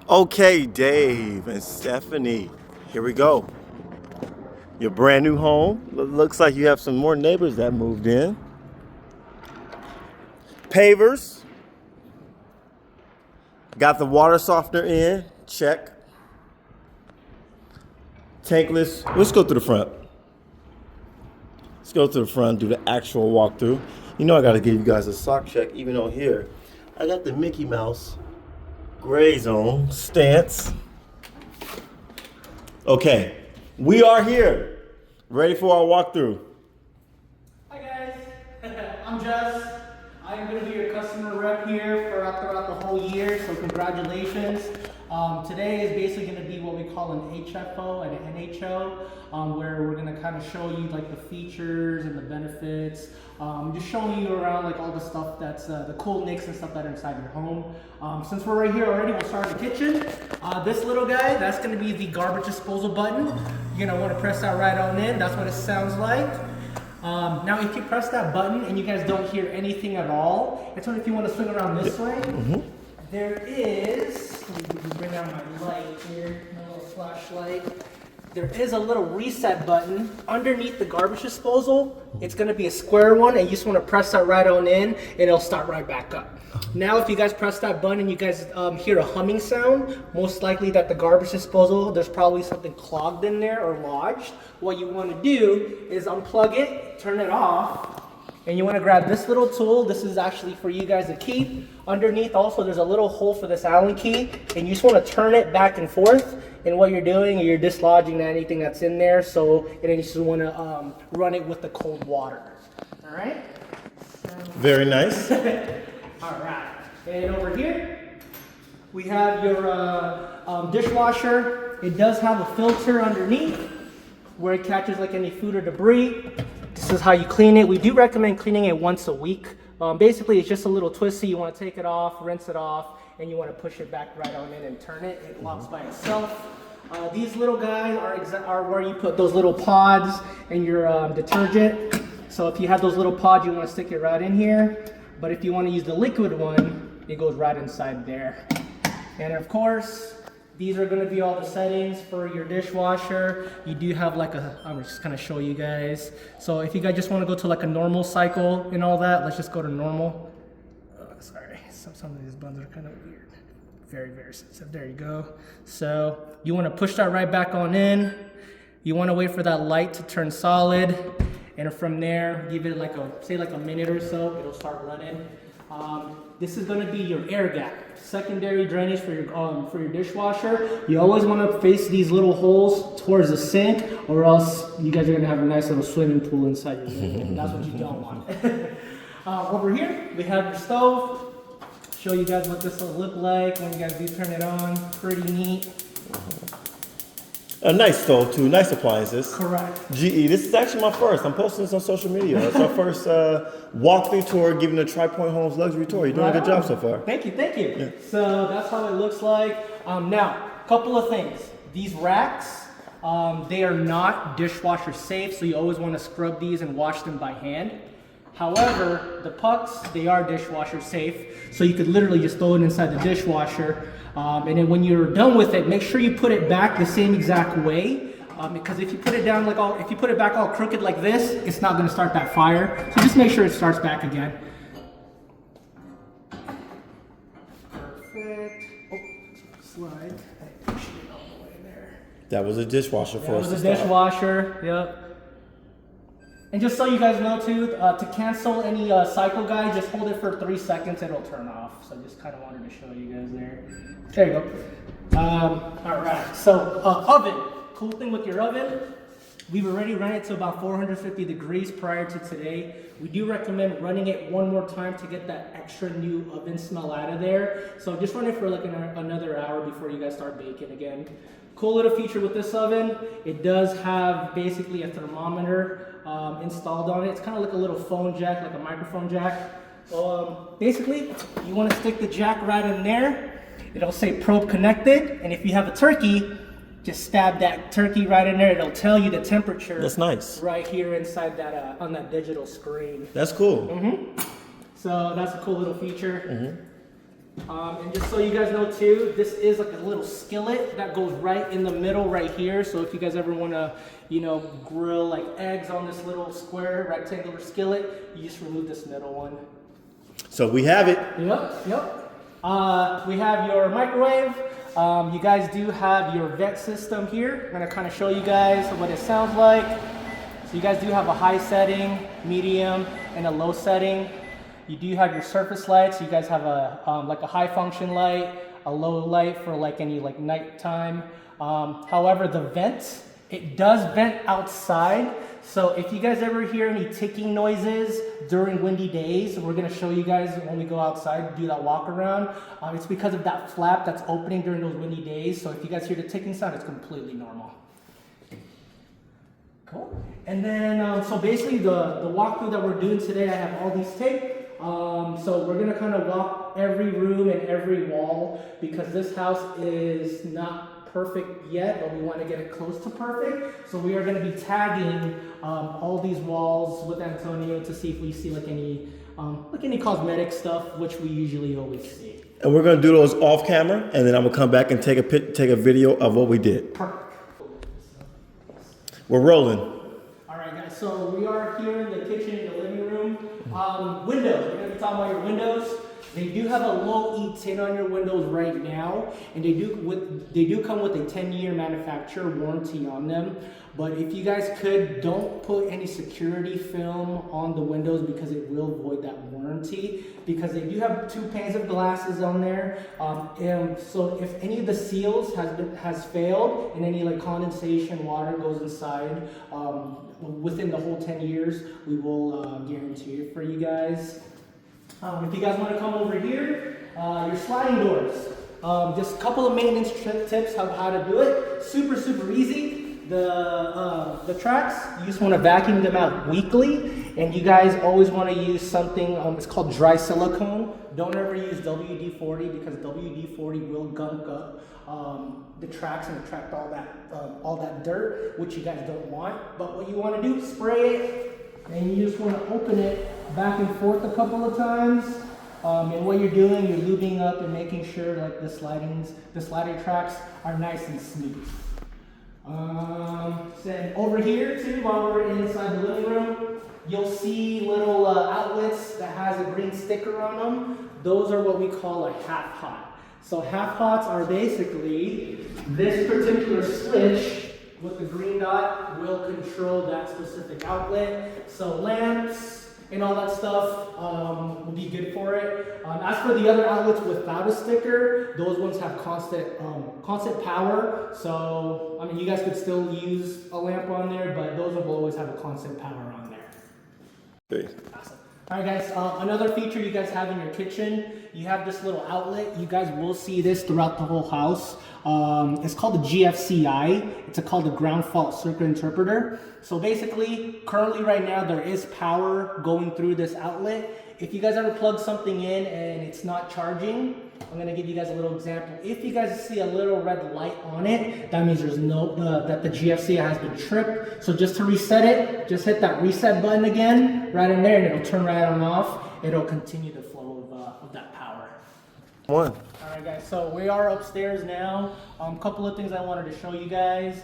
Okay, Dave and Stephanie, here we go. Your brand new home. Looks like you have some more neighbors that moved in. Pavers. Got the water softener in. Check. Tankless. Let's go to the front. Let's go to the front, do the actual walkthrough. You know I gotta give you guys a sock check, even on here. I got the Mickey Mouse gray zone stance. Okay, we are here, ready for our walkthrough. Hi guys, I'm Jess. I'm going to be your customer rep here throughout the whole year, so congratulations. Today is basically going to be what we call an HFO and an NHO, where we're going to kind of show you like the features and the benefits, just showing you around like all the stuff that's the cool nicks and stuff that are inside your home. Since we're right here already, we'll start in the kitchen. This little guy, that's going to be the garbage disposal button. You're going to want to press that right on in. That's what it sounds like. Now if you press that button and you guys don't hear anything at all, it's only if you want to swing around this way. There is, let me bring out my light here, my little flashlight. There is a little reset button underneath the garbage disposal. It's going to be a square one, and you just want to press that right on in, and it'll start right back up. Now if you guys press that button and you guys hear a humming sound, most likely that the garbage disposal, there's probably something clogged in there or lodged. What you want to do is unplug it, turn it off, and you want to grab this little tool. This is actually for you guys to keep. Underneath also there's a little hole for this Allen key, and you just want to turn it back and forth. And what you're doing, you're dislodging anything that's in there, so and then you just want to run it with the cold water. All right? Very nice. All right, and over here, we have your dishwasher. It does have a filter underneath where it catches like any food or debris. This is how you clean it. We do recommend cleaning it once a week. Basically, it's just a little twisty. You want to take it off, rinse it off, and you want to push it back right on in and turn it. It locks by itself. These little guys are where you put those little pods and your detergent. So if you have those little pods, you want to stick it right in here. But if you want to use the liquid one, it goes right inside there. And of course, these are going to be all the settings for your dishwasher. You do have like I'm just going to show you guys. So if you guys just want to go to like a normal cycle and all that, let's just go to normal. Sorry, some of these buttons are kind of weird. Very, very sensitive. There you go. So you want to push that right back on in. You want to wait for that light to turn solid. And from there, give it like say like a minute or so, it'll start running. This is going to be your air gap, secondary drainage for your dishwasher. You always want to face these little holes towards the sink, or else you guys are going to have a nice little swimming pool inside your sink. That's what you don't want. Over here, we have your stove. Show you guys what this will look like when you guys do turn it on. Pretty neat. A nice stove too, nice appliances. Correct. GE, this is actually my first. I'm posting this on social media. It's our first walkthrough tour, giving the Tri-Point Homes luxury tour. You're doing a good job so far. Thank you. Yeah. So that's how it looks like. Now, a couple of things. These racks, they are not dishwasher safe, so you always want to scrub these and wash them by hand. However, the pucks, they are dishwasher safe, so you could literally just throw it inside the dishwasher. And then when you're done with it, make sure you put it back the same exact way, because if you put it down if you put it back all crooked like this, it's not going to start that fire. So just make sure it starts back again. Perfect. Oh, slide. I pushed it all the way there. That was a dishwasher for us. That was a dishwasher. Yep. And just so you guys know too, to cancel any cycle guide, just hold it for 3 seconds, it'll turn off. So just kind of wanted to show you guys there. There you go. All right, so oven. Cool thing with your oven, we've already run it to about 450 degrees prior to today. We do recommend running it one more time to get that extra new oven smell out of there. So just run it for like another hour before you guys start baking again. Cool little feature with this oven, it does have basically a thermometer installed on it. It's kind of like a little phone jack, like a microphone jack. Basically, you want to stick the jack right in there. It'll say probe connected, and if you have a turkey, just stab that turkey right in there. It'll tell you the temperature. That's nice. Right here inside that on that digital screen. That's cool. So that's a cool little feature. And just so you guys know too, this is like a little skillet that goes right in the middle right here. So if you guys ever want to, you know, grill like eggs on this little square rectangular skillet, you just remove this middle one. So we have it. Yep. We have your microwave. You guys do have your vent system here. I'm gonna kind of show you guys what it sounds like. So you guys do have a high setting, medium, and a low setting. You do have your surface lights. You guys have a like a high function light, a low light for like any like nighttime. However, the vent, it does vent outside. So if you guys ever hear any ticking noises during windy days, we're gonna show you guys when we go outside, do that walk around. It's because of that flap that's opening during those windy days. So if you guys hear the ticking sound, it's completely normal. Cool. And then, so basically the walkthrough that we're doing today, I have all these taped. So we're gonna kind of walk every room and every wall because this house is not perfect yet, but we want to get it close to perfect. So we are going to be tagging all these walls with Antonio to see if we see like any cosmetic stuff, which we usually always see. And we're going to do those off camera, and then I'm going to come back and take a video of what we did. Perfect. We're rolling. All right, guys. So we are here in the kitchen, in the living room. Windows. We're going to be talking about your windows. They do have a low E10 on your windows right now, and they do come with a 10-year manufacturer warranty on them. But if you guys could, don't put any security film on the windows because it will void that warranty. Because they do have 2 panes of glasses on there, and so if any of the seals has failed and any like condensation water goes inside within the whole 10 years, we will guarantee it for you guys. If you guys want to come over here, your sliding doors. Just a couple of maintenance tips of how to do it. Super easy. The tracks, you just want to vacuum them out weekly, and you guys always want to use something, it's called dry silicone. Don't ever use WD-40 because WD-40 will gunk up the tracks and attract all that dirt, which you guys don't want. But what you want to do, spray it, and you just want to open it back and forth a couple of times. And what you're doing, you're lubing up and making sure like the sliding tracks are nice and smooth. Then over here too, while we're inside the living room, you'll see little outlets that has a green sticker on them. Those are what we call a half hot. So half hots are basically this particular switch with the green dot will control that specific outlet. So lamps and all that stuff will be good for it. As for the other outlets without a sticker, those ones have constant power. So, I mean, you guys could still use a lamp on there, but those will always have a constant power on there. Okay. Awesome. All right, guys, another feature you guys have in your kitchen, you have this little outlet. You guys will see this throughout the whole house. It's called the GFCI. It's called the ground fault circuit interpreter. So basically, currently right now, there is power going through this outlet. If you guys ever plug something in and it's not charging, I'm gonna give you guys a little example. If you guys see a little red light on it, that means there's that the GFCI has been tripped. So just to reset it, just hit that reset button again, right in there, and it'll turn right on off. It'll continue the flow of that power. One. All right, guys, so we are upstairs now. A couple of things I wanted to show you guys.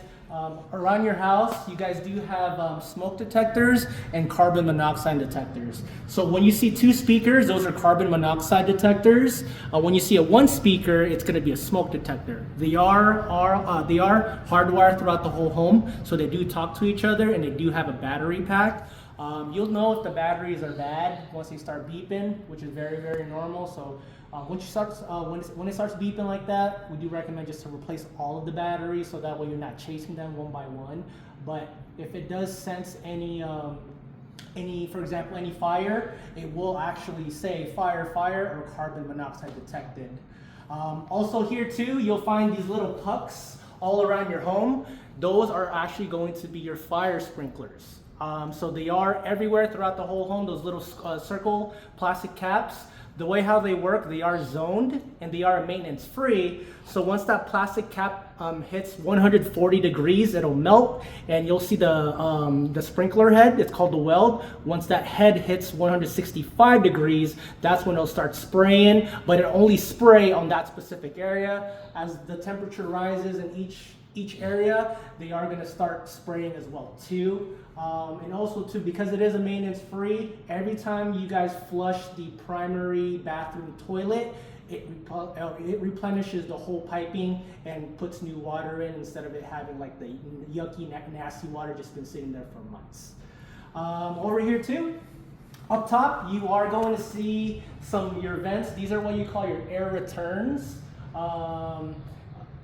Around your house, you guys do have smoke detectors and carbon monoxide detectors. So when you see 2 speakers, those are carbon monoxide detectors. When you see a 1 speaker, it's going to be a smoke detector. They are hardwired throughout the whole home, so they do talk to each other, and they do have a battery pack. You'll know if the batteries are bad once they start beeping, which is very normal. So when it starts beeping like that, we do recommend just to replace all of the batteries, so that way you're not chasing them one by one. But if it does sense any, for example, any fire, it will actually say fire or carbon monoxide detected. Also here too, you'll find these little pucks all around your home. Those are actually going to be your fire sprinklers. So they are everywhere throughout the whole home, those little circle plastic caps. The way how they work, they are zoned and they are maintenance free. So once that plastic cap hits 140 degrees, it'll melt, and you'll see the sprinkler head. It's called the weld. Once that head hits 165 degrees, that's when it'll start spraying. But it only spray on that specific area. As the temperature rises in each area, they are going to start spraying as well too. And also too, because it is a maintenance free, every time you guys flush the primary bathroom toilet, it replenishes the whole piping and puts new water in, instead of it having like the yucky, nasty water just been sitting there for months. Over here too, up top, you are going to see your vents. These are what you call your air returns.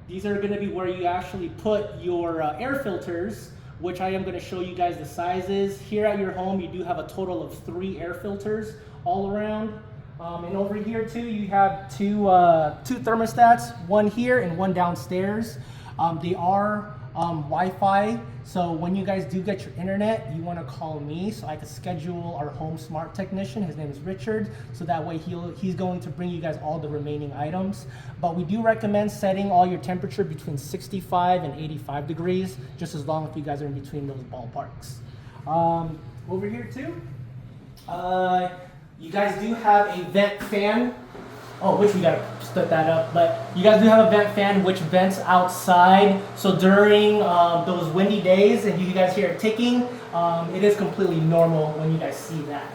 These are going to be where you actually put your air filters, which I am going to show you guys the sizes. Here at your home, you do have a total of 3 air filters all around. And over here too, you have two thermostats, one here and one downstairs. They are Wi-Fi, so when you guys do get your internet, you want to call me so I can schedule our home smart technician. His name is Richard, so that way he's going to bring you guys all the remaining items. But we do recommend setting all your temperature between 65 and 85 degrees, just as long as you guys are in between those ballparks. Over here too, you guys do have a vent fan. Oh, which we gotta split that up, but you guys do have a vent fan which vents outside. So during those windy days and you guys hear it ticking, it is completely normal when you guys see that.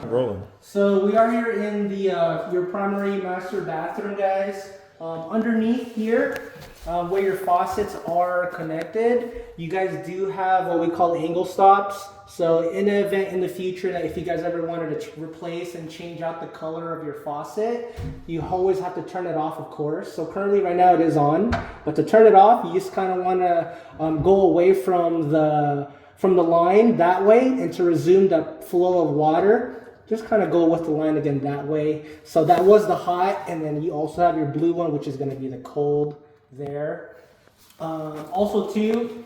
Rolling. So we are here in the your primary master bathroom, guys. Underneath here, where your faucets are connected, you guys do have what we call angle stops. So in the event in the future that if you guys ever wanted to replace and change out the color of your faucet, you always have to turn it off, of course. So currently right now it is on, but to turn it off, you just kind of want to go away from the line that way, and to resume the flow of water, just kind of go with the line again that way. So that was the hot, and then you also have your blue one, which is going to be the cold there. Also too,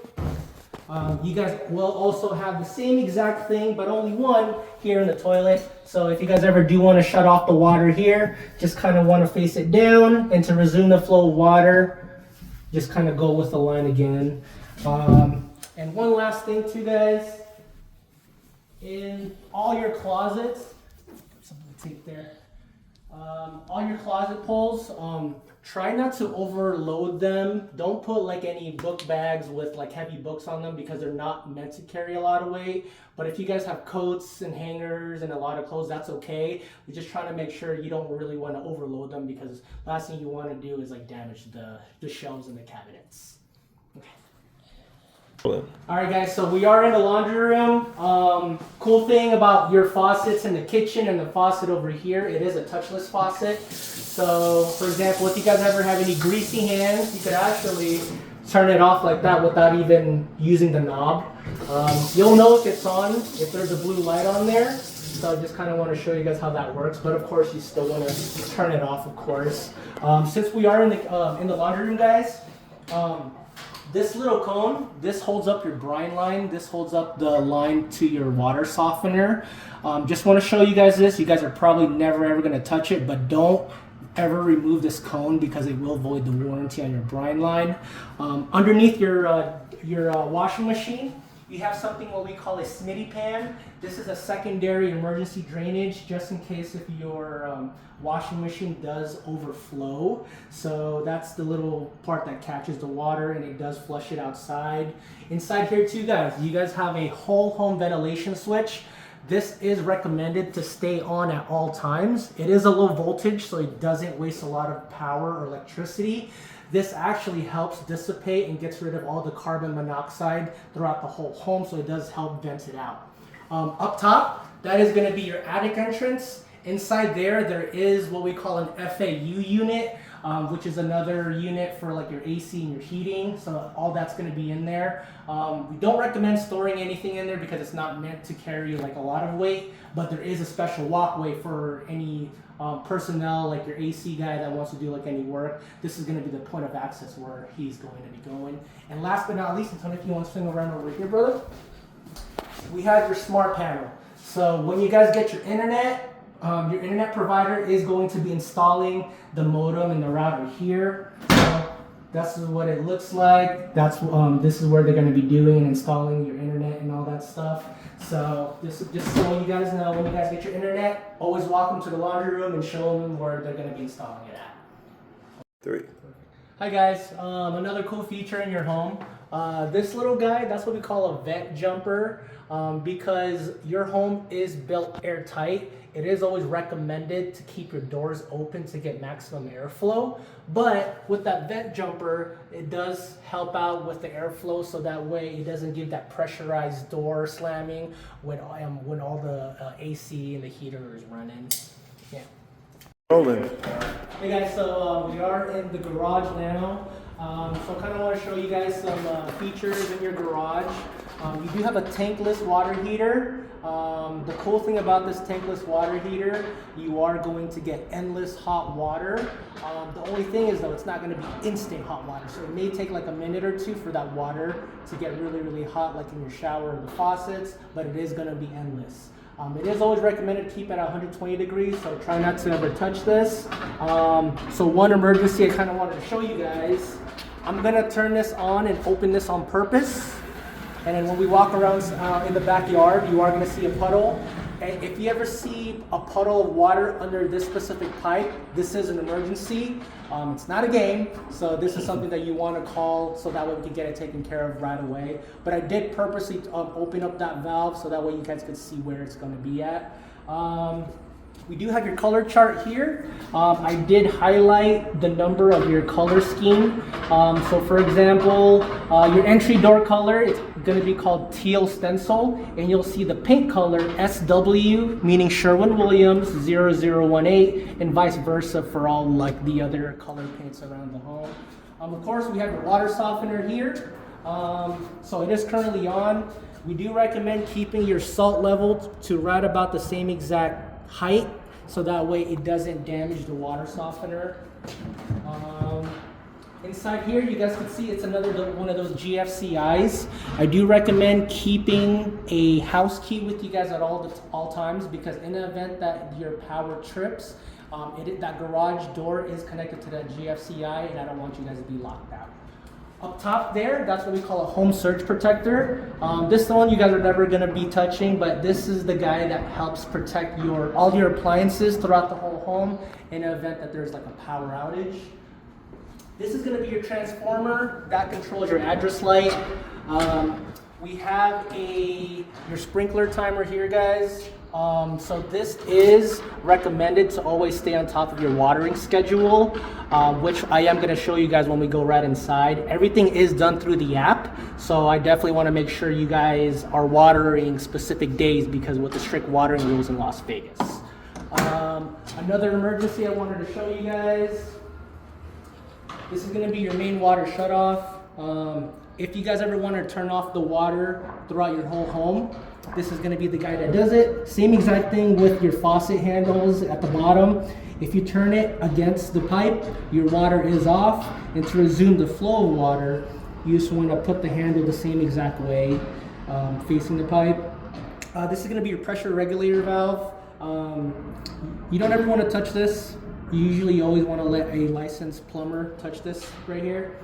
you guys will also have the same exact thing, but only one here in the toilet. So if you guys ever do want to shut off the water here, just kind of want to face it down, and to resume the flow of water, just kind of go with the line again. And one last thing too, guys, in all your closets, some tape there, all your closet poles, try not to overload them. Don't put like any book bags with like heavy books on them, because they're not meant to carry a lot of weight. But if you guys have coats and hangers and a lot of clothes, that's okay. We're just trying to make sure you don't really want to overload them, because last thing you want to do is like damage the shelves and the cabinets. Okay. Alright guys, so we are in the laundry room. Cool thing about your faucets in the kitchen and the faucet over here, it is a touchless faucet. So for example, if you guys ever have any greasy hands, you could actually turn it off like that without even using the knob. You'll know if it's on, if there's a blue light on there. So I just kind of want to show you guys how that works, but of course you still want to turn it off, of course. Since we are in the laundry room, guys, this little cone, this holds up your brine line. This holds up the line to your water softener. Just want to show you guys this. You guys are probably never ever going to touch it, but don't ever remove this cone, because it will void the warranty on your brine line. Underneath your washing machine, you have something what we call a smitty pan. This is a secondary emergency drainage, just in case if your washing machine does overflow. So that's the little part that catches the water, and it does flush it outside. Inside here too, guys, you guys have a whole home ventilation switch. This is recommended to stay on at all times. It is a low voltage, so it doesn't waste a lot of power or electricity. This actually helps dissipate and gets rid of all the carbon monoxide throughout the whole home, so it does help vent it out. Up top, that is going to be your attic entrance. Inside there is what we call an FAU unit, which is another unit for like your AC and your heating. So all that's going to be in there. We don't recommend storing anything in there because it's not meant to carry like a lot of weight, but there is a special walkway for any personnel, like your AC guy that wants to do like any work. This is going to be the point of access where he's going to be going. And last but not least, Antonio, if you want to swing around over here, brother, we have your smart panel. So when you guys get your internet, Your internet provider is going to be installing the modem and the router here. So that's what it looks like. This is where they're going to be doing and installing your internet and all that stuff. So just so you guys know, when you guys get your internet, always walk them to the laundry room and show them where they're going to be installing it at. 3. Hi guys, another cool feature in your home. This little guy, that's what we call a vent jumper. Because your home is built airtight, it is always recommended to keep your doors open to get maximum airflow. But with that vent jumper, it does help out with the airflow, so that way it doesn't give that pressurized door slamming when all the AC and the heater is running. Yeah. Rolling. Hey guys, so we are in the garage now. So I kind of want to show you guys some features in your garage. You do have a tankless water heater. The cool thing about this tankless water heater, you are going to get endless hot water. The only thing is though, it's not going to be instant hot water. So it may take like a minute or two for that water to get really, really hot, like in your shower or the faucets, but it is going to be endless. It is always recommended to keep it at 120 degrees, so try not to ever touch this. So one emergency I kind of wanted to show you guys. I'm gonna turn this on and open this on purpose. And then when we walk around in the backyard, you are gonna see a puddle. And if you ever see a puddle of water under this specific pipe, this is an emergency. It's not a game, so this is something that you want to call so that way we can get it taken care of right away. But I did purposely open up that valve so that way you guys could see where it's going to be at. We do have your color chart here. I did highlight the number of your color scheme. So for example, your entry door color, it's going to be called teal stencil, and you'll see the paint color SW, meaning Sherwin-Williams 0018, and vice versa for all like the other color paints around the home. Of course, we have your water softener here. So it is currently on. We do recommend keeping your salt level to right about the same exact height, so that way it doesn't damage the water softener. Inside here, you guys can see it's another one of those GFCIs. I do recommend keeping a house key with you guys at all times, because in the event that your power trips, that garage door is connected to that GFCI, and I don't want you guys to be locked out. Up top there, that's what we call a home surge protector. This one you guys are never going to be touching, but this is the guy that helps protect all your appliances throughout the whole home in the event that there's like a power outage. This is going to be your transformer that controls your address light. We have your sprinkler timer here, guys. So this is recommended to always stay on top of your watering schedule, which I am going to show you guys when we go right inside. Everything is done through the app, so I definitely want to make sure you guys are watering specific days, because with the strict watering rules in Las Vegas. Another emergency I wanted to show you guys. This is going to be your main water shutoff. If you guys ever want to turn off the water throughout your whole home, this is going to be the guy that does it. Same exact thing with your faucet handles at the bottom. If you turn it against the pipe, your water is off. And to resume the flow of water, you just want to put the handle the same exact way, facing the pipe. This is going to be your pressure regulator valve. You don't ever want to touch this. You usually always want to let a licensed plumber touch this right here.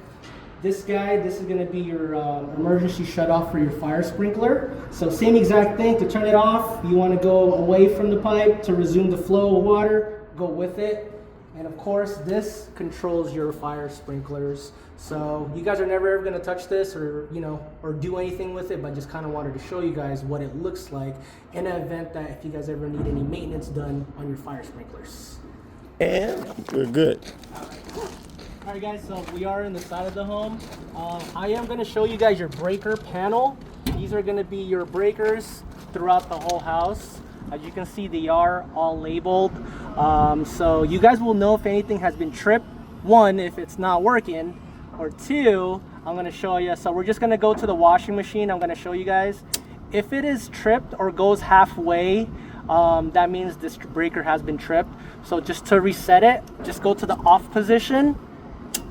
This guy, this is going to be your emergency shutoff for your fire sprinkler. So same exact thing. To turn it off, you want to go away from the pipe. To resume the flow of water, go with it. And of course, this controls your fire sprinklers. So you guys are never ever going to touch this or do anything with it, but just kind of wanted to show you guys what it looks like in an event that if you guys ever need any maintenance done on your fire sprinklers. And we're good. All right, guys, so we are in the side of the home. I am going to show you guys your breaker panel. These are going to be your breakers throughout the whole house. As you can see, they are all labeled. So you guys will know if anything has been tripped. One, if it's not working, or two, I'm going to show you. So we're just going to go to the washing machine. I'm going to show you guys. If it is tripped or goes halfway, that means this breaker has been tripped. So just to reset it, just go to the off position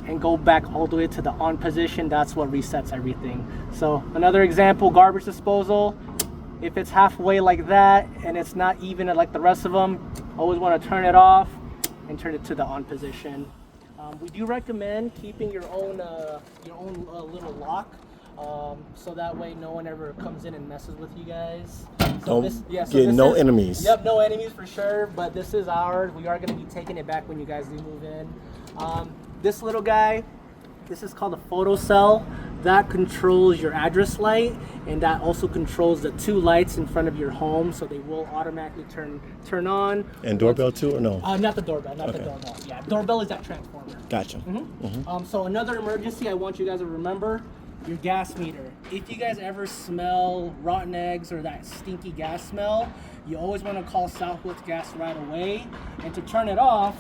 and go back all the way to the on position. That's what resets everything. So another example, garbage disposal. If it's halfway like that and it's not even like the rest of them, always want to turn it off and turn it to the on position. We do recommend keeping your own little lock, so that way no one ever comes in and messes with you guys. So Get no enemies. Yep, no enemies for sure. But this is ours. We are going to be taking it back when you guys do move in. This little guy, this is called a photo cell. That controls your address light, and that also controls the 2 lights in front of your home, so they will automatically turn on. And doorbell too, or no? Not the doorbell, not the doorbell. Yeah, doorbell is that transformer. Gotcha. So another emergency I want you guys to remember, your gas meter. If you guys ever smell rotten eggs or that stinky gas smell, you always want to call Southwest Gas right away. And to turn it off,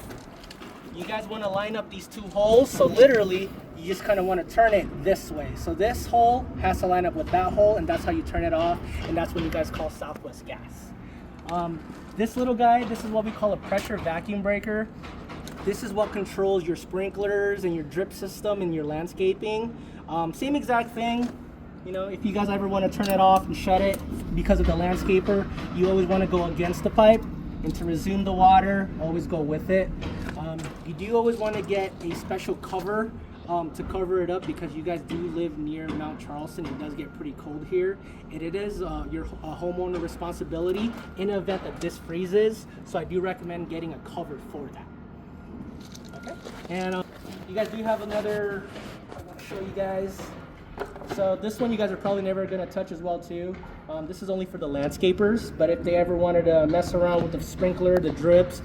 you guys want to line up these 2 holes. So literally, you just kind of want to turn it this way. So this hole has to line up with that hole, and that's how you turn it off. And that's when you guys call Southwest Gas. This little guy, this is what we call a pressure vacuum breaker. This is what controls your sprinklers and your drip system and your landscaping. Same exact thing. You know, if you guys ever want to turn it off and shut it because of the landscaper, you always want to go against the pipe. And to resume the water, always go with it. You do always want to get a special cover to cover it up, because you guys do live near Mount Charleston. It does get pretty cold here. And it is your homeowner responsibility in the event that this freezes. So I do recommend getting a cover for that. Okay. And you guys do have another, I want to show you guys. So this one you guys are probably never going to touch as well too. This is only for the landscapers, but if they ever wanted to mess around with the sprinkler, the drips,